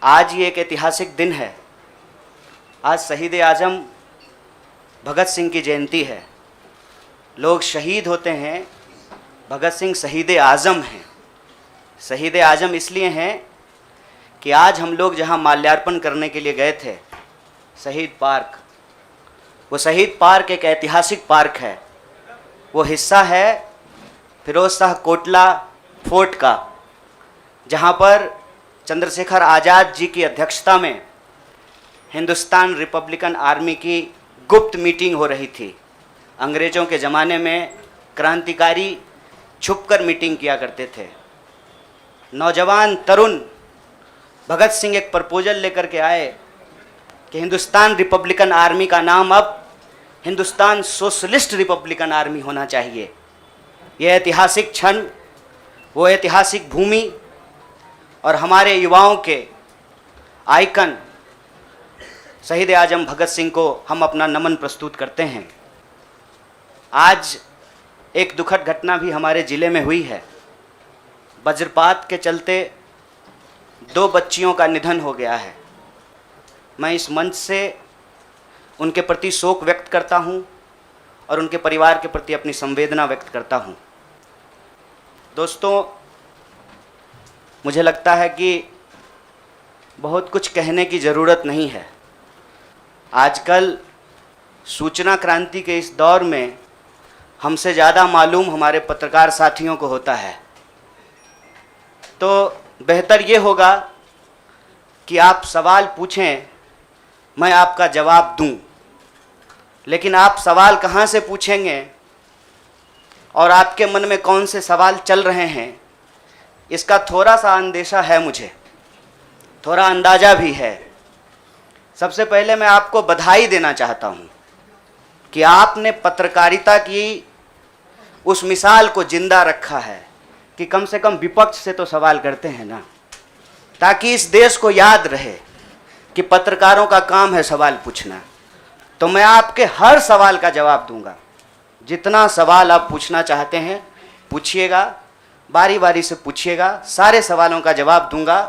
आज ये एक ऐतिहासिक दिन है। आज शहीद आज़म भगत सिंह की जयंती है। लोग शहीद होते हैं, भगत सिंह शहीद आज़म हैं। शहीद आज़म इसलिए हैं कि आज हम लोग जहां माल्यार्पण करने के लिए गए थे, शहीद पार्क, वो शहीद पार्क एक ऐतिहासिक पार्क है। वो हिस्सा है फिरोज शाह कोटला फोर्ट का, जहां पर चंद्रशेखर आज़ाद जी की अध्यक्षता में हिंदुस्तान रिपब्लिकन आर्मी की गुप्त मीटिंग हो रही थी। अंग्रेज़ों के ज़माने में क्रांतिकारी छुपकर मीटिंग किया करते थे। नौजवान तरुण भगत सिंह एक प्रपोजल लेकर के आए कि हिंदुस्तान रिपब्लिकन आर्मी का नाम अब हिंदुस्तान सोशलिस्ट रिपब्लिकन आर्मी होना चाहिए। यह ऐतिहासिक क्षण, वो ऐतिहासिक भूमि और हमारे युवाओं के आइकन शहीद आज़म भगत सिंह को हम अपना नमन प्रस्तुत करते हैं। आज एक दुखद घटना भी हमारे ज़िले में हुई है। वज्रपात के चलते 2 बच्चियों का निधन हो गया है। मैं इस मंच से उनके प्रति शोक व्यक्त करता हूं और उनके परिवार के प्रति अपनी संवेदना व्यक्त करता हूं। दोस्तों, मुझे लगता है कि बहुत कुछ कहने की ज़रूरत नहीं है। आजकल सूचना क्रांति के इस दौर में हमसे ज़्यादा मालूम हमारे पत्रकार साथियों को होता है। तो बेहतर ये होगा कि आप सवाल पूछें, मैं आपका जवाब दूं। लेकिन आप सवाल कहाँ से पूछेंगे और आपके मन में कौन से सवाल चल रहे हैं, इसका थोड़ा सा अंदेशा है, मुझे थोड़ा अंदाज़ा भी है। सबसे पहले मैं आपको बधाई देना चाहता हूं कि आपने पत्रकारिता की उस मिसाल को जिंदा रखा है कि कम से कम विपक्ष से तो सवाल करते हैं ना, ताकि इस देश को याद रहे कि पत्रकारों का काम है सवाल पूछना। तो मैं आपके हर सवाल का जवाब दूंगा। जितना सवाल आप पूछना चाहते हैं पूछिएगा, बारी बारी से पूछिएगा, सारे सवालों का जवाब दूंगा।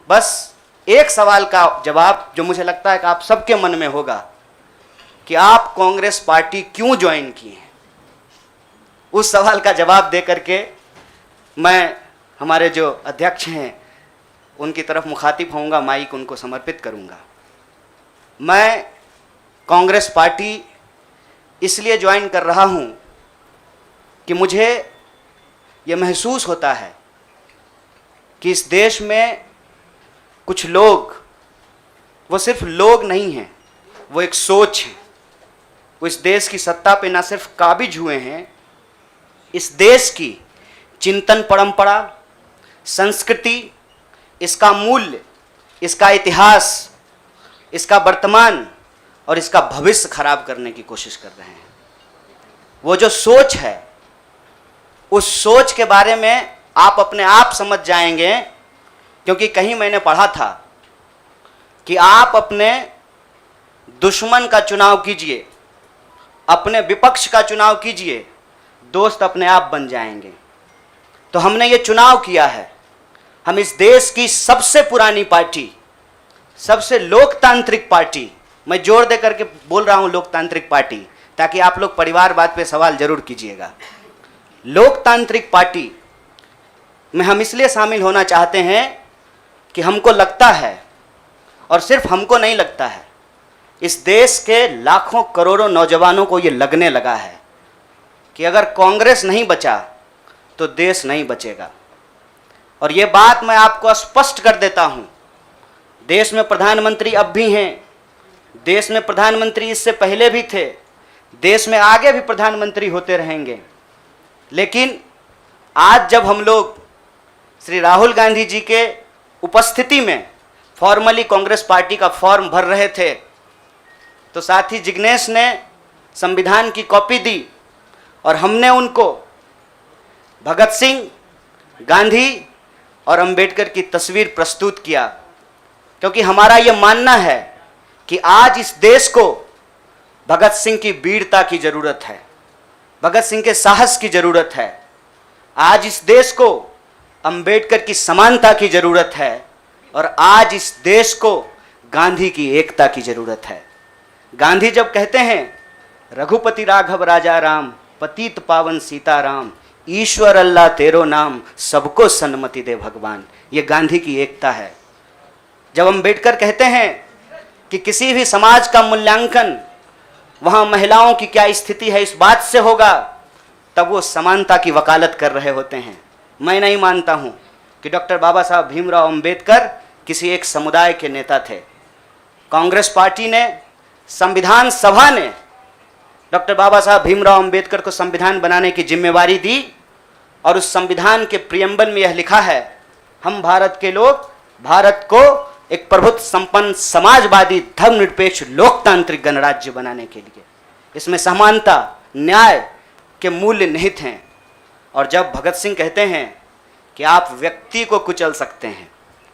बस एक सवाल का जवाब जो मुझे लगता है कि आप सबके मन में होगा कि आप कांग्रेस पार्टी क्यों ज्वाइन किए हैं, उस सवाल का जवाब दे करके मैं हमारे जो अध्यक्ष हैं उनकी तरफ मुखातिब होऊंगा, माइक उनको समर्पित करूंगा। मैं कांग्रेस पार्टी इसलिए ज्वाइन कर रहा हूं कि मुझे ये महसूस होता है कि इस देश में कुछ लोग, वो सिर्फ लोग नहीं हैं, वो एक सोच है। वो इस देश की सत्ता पे ना सिर्फ काबिज हुए हैं, इस देश की चिंतन परंपरा, संस्कृति, इसका मूल्य, इसका इतिहास, इसका वर्तमान और इसका भविष्य खराब करने की कोशिश कर रहे हैं। वो जो सोच है, उस सोच के बारे में आप अपने आप समझ जाएंगे, क्योंकि कहीं मैंने पढ़ा था कि आप अपने दुश्मन का चुनाव कीजिए, अपने विपक्ष का चुनाव कीजिए, दोस्त अपने आप बन जाएंगे। तो हमने ये चुनाव किया है। हम इस देश की सबसे पुरानी पार्टी, सबसे लोकतांत्रिक पार्टी, मैं जोर दे करके बोल रहा हूं लोकतांत्रिक पार्टी, ताकि आप लोग परिवारवाद पे सवाल जरूर कीजिएगा। लोकतांत्रिक पार्टी में हम इसलिए शामिल होना चाहते हैं कि हमको लगता है, और सिर्फ हमको नहीं लगता है, इस देश के लाखों करोड़ों नौजवानों को ये लगने लगा है कि अगर कांग्रेस नहीं बचा तो देश नहीं बचेगा। और ये बात मैं आपको स्पष्ट कर देता हूं, देश में प्रधानमंत्री अब भी हैं, देश में प्रधानमंत्री इससे पहले भी थे, देश में आगे भी प्रधानमंत्री होते रहेंगे। लेकिन आज जब हम लोग श्री राहुल गांधी जी के उपस्थिति में फॉर्मली कांग्रेस पार्टी का फॉर्म भर रहे थे, तो साथी जिग्नेश ने संविधान की कॉपी दी और हमने उनको भगत सिंह, गांधी और अंबेडकर की तस्वीर प्रस्तुत किया, क्योंकि हमारा यह मानना है कि आज इस देश को भगत सिंह की वीरता की जरूरत है, भगत सिंह के साहस की जरूरत है। आज इस देश को अंबेडकर की समानता की जरूरत है, और आज इस देश को गांधी की एकता की जरूरत है। गांधी जब कहते हैं रघुपति राघव राजा राम, पतित पावन सीताराम, ईश्वर अल्लाह तेरो नाम, सबको सन्मति दे भगवान, ये गांधी की एकता है। जब अम्बेडकर कहते हैं कि किसी भी समाज का मूल्यांकन वहां महिलाओं की क्या स्थिति है इस बात से होगा, तब वो समानता की वकालत कर रहे होते हैं। मैं नहीं मानता हूं कि डॉक्टर बाबा साहब भीमराव अंबेडकर किसी एक समुदाय के नेता थे। कांग्रेस पार्टी ने, संविधान सभा ने डॉक्टर बाबा साहब भीमराव अंबेडकर को संविधान बनाने की जिम्मेवारी दी और उस संविधान के प्रियम्बल में यह लिखा है, हम भारत के लोग भारत को एक प्रभुत्व संपन्न समाजवादी धर्मनिरपेक्ष लोकतांत्रिक गणराज्य बनाने के लिए, इसमें समानता न्याय के मूल्य निहित हैं। और जब भगत सिंह कहते हैं कि आप व्यक्ति को कुचल सकते हैं,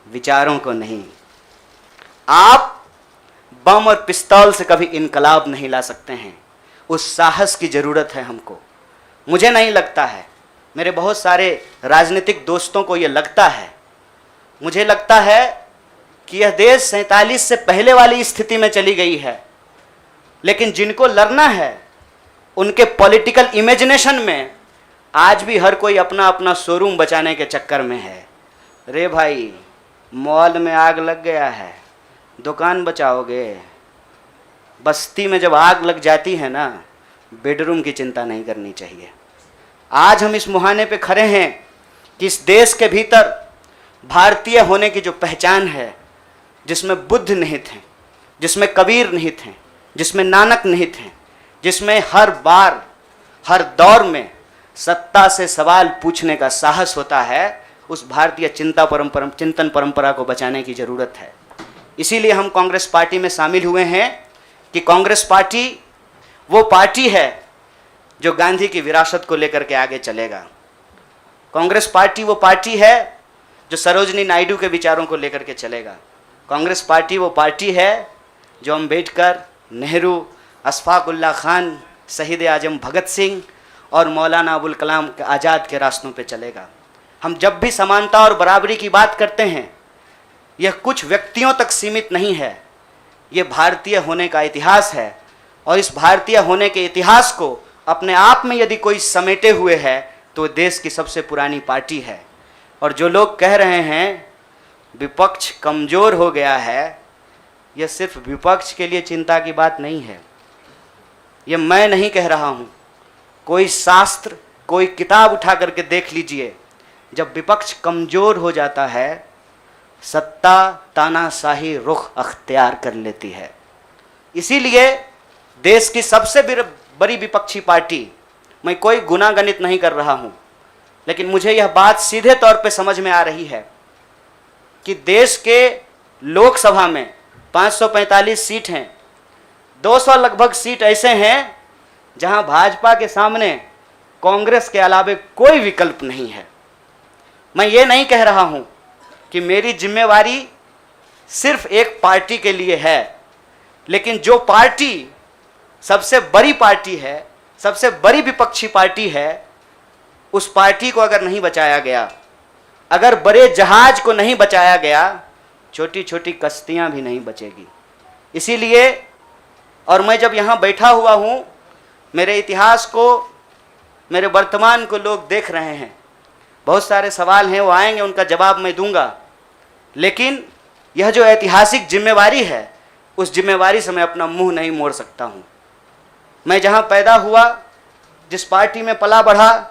विचारों को नहीं, आप बम और पिस्तौल से कभी इनकलाब नहीं ला सकते हैं, उस साहस की जरूरत है हमको। मुझे नहीं लगता है, मेरे बहुत सारे राजनीतिक दोस्तों को यह लगता है, मुझे लगता है कि यह देश 47 से पहले वाली स्थिति में चली गई है। लेकिन जिनको लड़ना है उनके पॉलिटिकल इमेजिनेशन में आज भी हर कोई अपना अपना शोरूम बचाने के चक्कर में है। रे भाई, मॉल में आग लग गया है, दुकान बचाओगे? बस्ती में जब आग लग जाती है ना, बेडरूम की चिंता नहीं करनी चाहिए। आज हम इस मुहाने पे खड़े हैं कि इस देश के भीतर भारतीय होने की जो पहचान है, जिसमें बुद्ध निहित हैं, जिसमें कबीर निहित हैं, जिसमें नानक निहित हैं, जिसमें हर बार हर दौर में सत्ता से सवाल पूछने का साहस होता है, उस भारतीय चिंतन परंपरा को बचाने की जरूरत है। इसीलिए हम कांग्रेस पार्टी में शामिल हुए हैं कि कांग्रेस पार्टी वो पार्टी है जो गांधी की विरासत को लेकर के आगे चलेगा। कांग्रेस पार्टी वो पार्टी है जो सरोजनी नायडू के विचारों को लेकर के चलेगा। कांग्रेस पार्टी वो पार्टी है जो अम्बेडकर, नेहरू, अशफाक उल्लाह खान, शहीद आजम भगत सिंह और मौलाना अबुल कलाम आज़ाद के रास्तों पे चलेगा। हम जब भी समानता और बराबरी की बात करते हैं, यह कुछ व्यक्तियों तक सीमित नहीं है, यह भारतीय होने का इतिहास है। और इस भारतीय होने के इतिहास को अपने आप में यदि कोई समेटे हुए है तो देश की सबसे पुरानी पार्टी है। और जो लोग कह रहे हैं विपक्ष कमज़ोर हो गया है, यह सिर्फ विपक्ष के लिए चिंता की बात नहीं है। यह मैं नहीं कह रहा हूँ, कोई शास्त्र, कोई किताब उठा करके देख लीजिए। जब विपक्ष कमज़ोर हो जाता है, सत्ता तानाशाही रुख अख्तियार कर लेती है। इसीलिए देश की सबसे बड़ी विपक्षी पार्टी, मैं कोई गुनागणित नहीं कर रहा हूँ, लेकिन मुझे यह बात सीधे तौर पे समझ में आ रही है कि देश के लोकसभा में 545 सीट हैं, 200 लगभग सीट ऐसे हैं जहां भाजपा के सामने कांग्रेस के अलावे कोई विकल्प नहीं है। मैं ये नहीं कह रहा हूं कि मेरी जिम्मेवारी सिर्फ एक पार्टी के लिए है, लेकिन जो पार्टी सबसे बड़ी पार्टी है, सबसे बड़ी विपक्षी पार्टी है, उस पार्टी को अगर नहीं बचाया गया, अगर बड़े जहाज को नहीं बचाया गया, छोटी छोटी कश्तियां भी नहीं बचेगी। इसीलिए, और मैं जब यहाँ बैठा हुआ हूँ, मेरे इतिहास को, मेरे वर्तमान को लोग देख रहे हैं। बहुत सारे सवाल हैं, वो आएंगे, उनका जवाब मैं दूंगा। लेकिन यह जो ऐतिहासिक जिम्मेवारी है, उस जिम्मेवारी से मैं अपना मुंह नहीं मोड़ सकता हूँ। मैं जहाँ पैदा हुआ, जिस पार्टी में पला बढ़ा,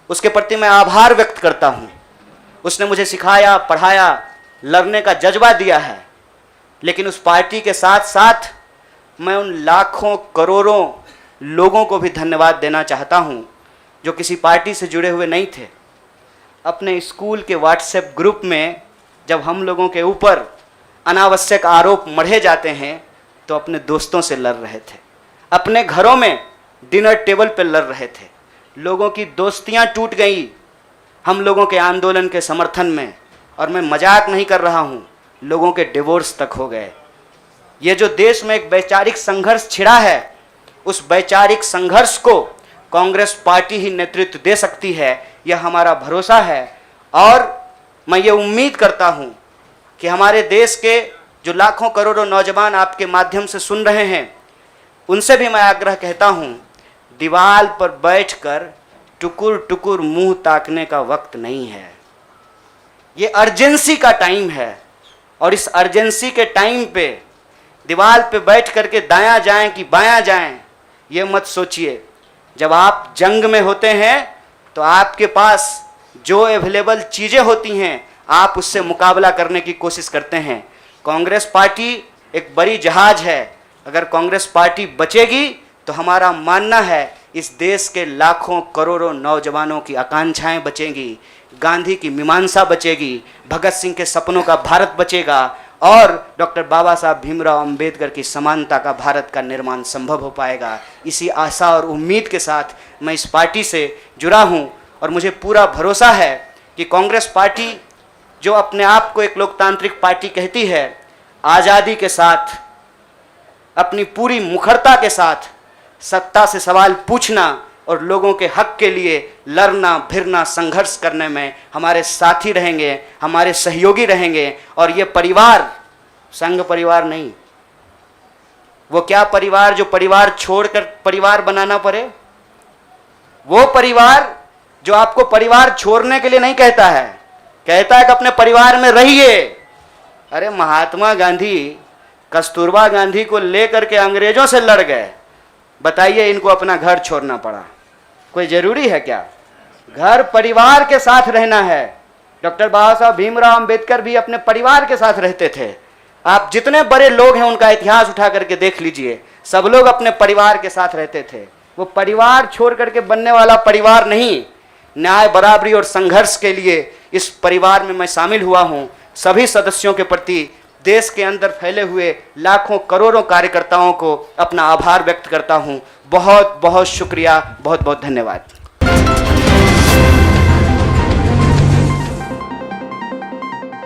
उसके प्रति मैं आभार व्यक्त करता हूँ। उसने मुझे सिखाया, पढ़ाया, लड़ने का जज्बा दिया है। लेकिन उस पार्टी के साथ साथ मैं उन लाखों करोड़ों लोगों को भी धन्यवाद देना चाहता हूँ जो किसी पार्टी से जुड़े हुए नहीं थे। अपने स्कूल के व्हाट्सएप ग्रुप में जब हम लोगों के ऊपर अनावश्यक आरोप मढ़े जाते हैं तो अपने दोस्तों से लड़ रहे थे, अपने घरों में डिनर टेबल पर लड़ रहे थे। लोगों की दोस्तियां टूट गई हम लोगों के आंदोलन के समर्थन में, और मैं मजाक नहीं कर रहा हूं, लोगों के डिवोर्स तक हो गए। ये जो देश में एक वैचारिक संघर्ष छिड़ा है, उस वैचारिक संघर्ष को कांग्रेस पार्टी ही नेतृत्व दे सकती है, यह हमारा भरोसा है। और मैं ये उम्मीद करता हूं कि हमारे देश के जो लाखों करोड़ों नौजवान आपके माध्यम से सुन रहे हैं, उनसे भी मैं आग्रह कहता हूं, दीवार पर बैठकर टुकुर टुकुर मुंह ताकने का वक्त नहीं है। ये अर्जेंसी का टाइम है और इस अर्जेंसी के टाइम पे दीवार पे बैठ करके दायां जाएं कि बायां जाएं, ये मत सोचिए। जब आप जंग में होते हैं तो आपके पास जो अवेलेबल चीज़ें होती हैं आप उससे मुकाबला करने की कोशिश करते हैं। कांग्रेस पार्टी एक बड़ी जहाज है, अगर कांग्रेस पार्टी बचेगी तो हमारा मानना है इस देश के लाखों करोड़ों नौजवानों की आकांक्षाएं बचेंगी, गांधी की मीमांसा बचेगी, भगत सिंह के सपनों का भारत बचेगा और डॉक्टर बाबा साहब भीमराव अंबेडकर की समानता का भारत का निर्माण संभव हो पाएगा। इसी आशा और उम्मीद के साथ मैं इस पार्टी से जुड़ा हूं और मुझे पूरा भरोसा है कि कांग्रेस पार्टी जो अपने आप को एक लोकतांत्रिक पार्टी कहती है, आज़ादी के साथ, अपनी पूरी मुखरता के साथ सत्ता से सवाल पूछना और लोगों के हक के लिए लड़ना भिड़ना संघर्ष करने में हमारे साथी रहेंगे, हमारे सहयोगी रहेंगे। और ये परिवार संघ परिवार नहीं, वो क्या परिवार जो परिवार छोड़कर परिवार बनाना पड़े, वो परिवार जो आपको परिवार छोड़ने के लिए नहीं कहता है, कहता है कि अपने परिवार में रहिए। अरे महात्मा गांधी कस्तूरबा गांधी को लेकर के अंग्रेजों से लड़ गए, बताइए इनको अपना घर छोड़ना पड़ा, कोई जरूरी है क्या? घर परिवार के साथ रहना है। डॉक्टर बाबा साहब भीमराव अंबेडकर भी अपने परिवार के साथ रहते थे। आप जितने बड़े लोग हैं उनका इतिहास उठा करके देख लीजिए, सब लोग अपने परिवार के साथ रहते थे। वो परिवार छोड़ करके बनने वाला परिवार नहीं। न्याय बराबरी और संघर्ष के लिए इस परिवार में मैं शामिल हुआ हूँ। सभी सदस्यों के प्रति देश के अंदर फैले हुए लाखों करोड़ों कार्यकर्ताओं को अपना आभार व्यक्त करता हूं। बहुत बहुत शुक्रिया, बहुत बहुत धन्यवाद।